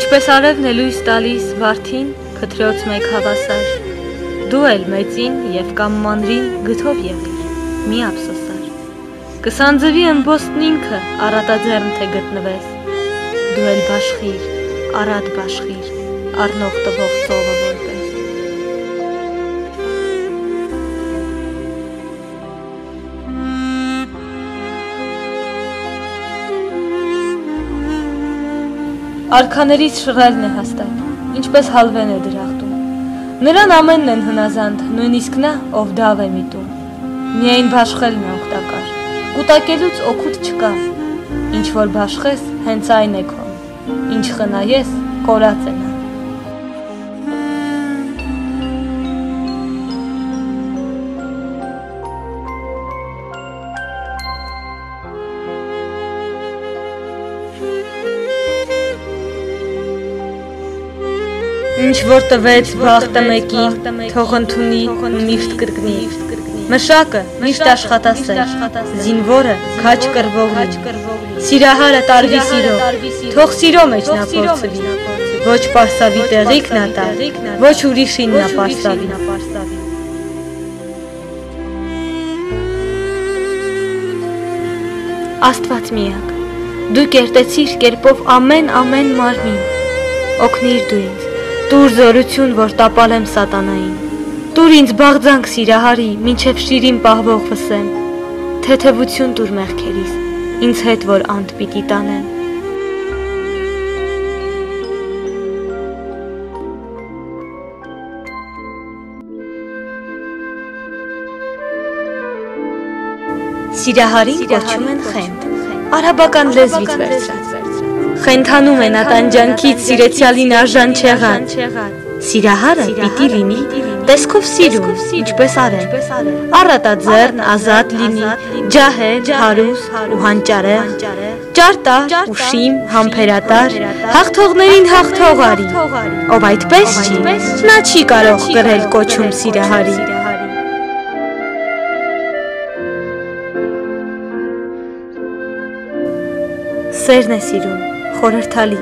Ինչպես արևն է լույս տալիս վարդին, քթրոց մեկ հավասար, դու էլ մեծին և կամ մանրին գթով եղիր, մի ափսոսար, կսանձվի ըմբոստն ինքը առատաձեռն թե գտնվես, դու էլ բաշխիր, առատ բաշխիր, առնող տվող սովը որպես։ Արքաներից շռայլն է հաստատ, ինչպես հալվեն է դրախտում, նրան ամենն են հնազանդ, նույնիսկ նա, ով դավ է միտում, միայն բաշխելն է օգտակար, կուտակելուց օգուտ չկա, ինչ որ բաշխես, հենց այն է քո, ինչ խնայես, կորած է նա։ Ինչ որ տվեց բախտը մեկին, թող ընդունի ու միշտ կրկնի, մշակը միշտ աշխատասեր, զինվորը քաչ կրվողի, սիրահարը տարվի սիրո, թող սիրո մեջ նա փորձվի, ոչ պարսավի տեղիք նա տա, ոչ ուրիշին նա պարսավի։ Աստված միակ, դու կերտեցիր կերպով ամեն մարմին, օգնիր դու ինձ, տուր զորություն, որ տապալեմ սատանային, տուր ինձ բաղձանք սիրահարի, մինչև շիրին պահվող վսեմ, թեթևություն տուր մեղքերիս, ինձ հետ որ անդ պիտի տանեմ։ Սիրահարին կոչում են խենթ, արաբական լեզվից վերցրած, խենթանում են ատանջանքից սիրեցյալին արժան չեղան, սիրահարը պիտի լինի տեսքով սիրում, ինչպես արև, առատաձեռն, ազատ լինի, ջահել, հարուստ ու հանճարեղ, ճարտար, ուշիմ, համբերատար, հաղթողներին հաղթող արի, ով այդպես չի, նա չի կարող կրել կոչում սիրահարի։ Սերն է սիրում, խորհրդալի,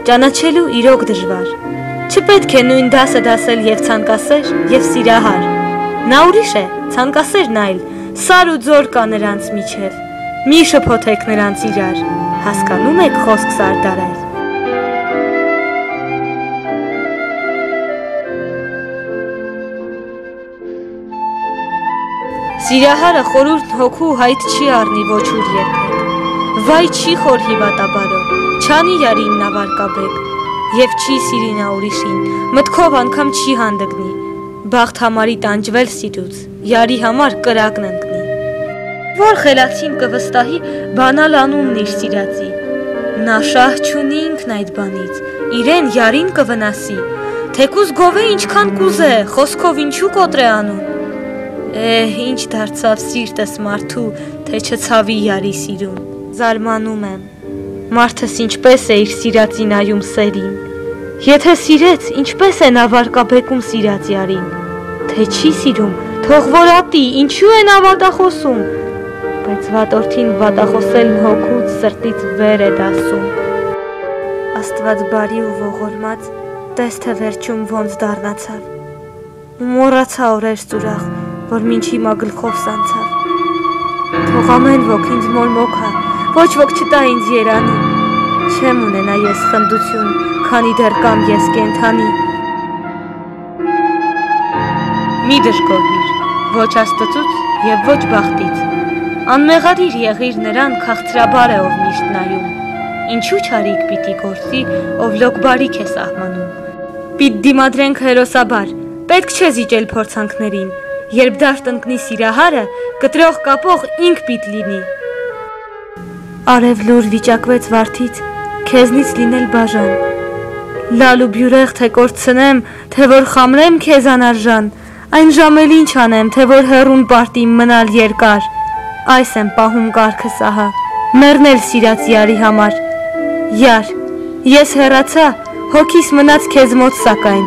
ճանաչելու իրոք դժվար, չպետք է նույն դասը դասել և ցանկասեր և սիրահար, նա ուրիշ է, ցանկասերն այլ, սար ու ձոր կա նրանց միջև, մի շփոթեք նրանց իրար, հասկանում եք խոսք սարդարեր։ Սիրահարը խորուրդ հոգու հայտ չի առնի ոչ ուր երբեք, վայ չի խոր հիվատաբարո, չանի յարին նա վարկաբեկ, և չի սիրինա ուրիշին, մտքով անգամ չի հանդգնի, բաղթ համարի տանջվել սիրուց, յարի համար կրակն ընկնի։ Որ խելացին կվստահի բանալ անունն իր սիրածի, նա շահ չունի ինքն այդ բանից, իրեն յարին կվնասի, թեկուզ գովե ինչքան կուզե, խոսքով ինչու կոտրե անուն։ Ինչ դարձավ սիրտս մարդու, թե չցավի յարի սիրուն, զարմանում եմ, մարդս ինչպես է իր սիրածի նայում սերին, եթե սիրեց, ինչպես է նա վարկաբեկում սիրած յարին, թե չի սիրում, թող որ ատի, ինչու է նա վատախոսում, բայց վատորդին վատախոսելն հոգուց սրտից վեր է դասում։ Աստված բարի ու ողորմած, տես թե վերջում ոնց դառնացավ, ու մոռացա օրեր սուրախ, որ մինչ հիմա գլխով սանցավ, թող ամեն ոք ինձ մորմոքա, ոչ ոք չտա ինձ երանի, չեմ ունենա ես խնդություն, քանի դեռ կամ ես կենթանի։ Մի դժգոհիր, ոչ աստծուց և ոչ բախտից, անմեղադիր եղիր նրան քաղցրաբար է ով միշտ նայում, ինչու չարիք պիտի գործի, ով լոկ բարիք է սահմանում։ Պիտ դիմադրենք հերոսաբար, պետք չէ զիջել փորձանքներին, երբ դաշտ ընկնի սիրահարը, կտրող կապող ինք պիտ լինի։ Արև լուր վիճակվեց վարդից, քեզնից լինել բաժան, լալ ու բյուրեղ թե կորցնեմ, թե որ խամրեմ քեզ անարժան, այն ժամել ինչ անեմ, թե որ հեռուն պարտիմ մնալ երկար, այս եմ պահում կարգը սահա, մեռնել սիրած յարի համար, յար, ես հեռացա, հոգիս մնաց քեզ մոտ սակայն,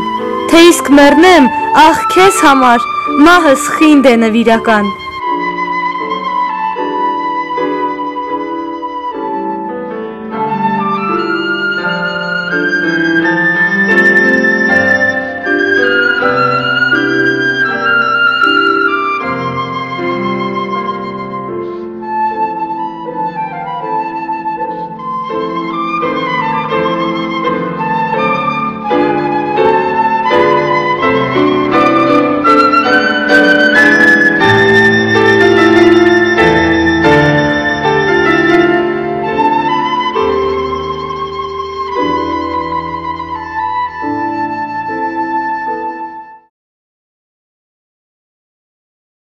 թե իսկ մեռնեմ, ախ քեզ համար, մահս խինդ է նվիրական,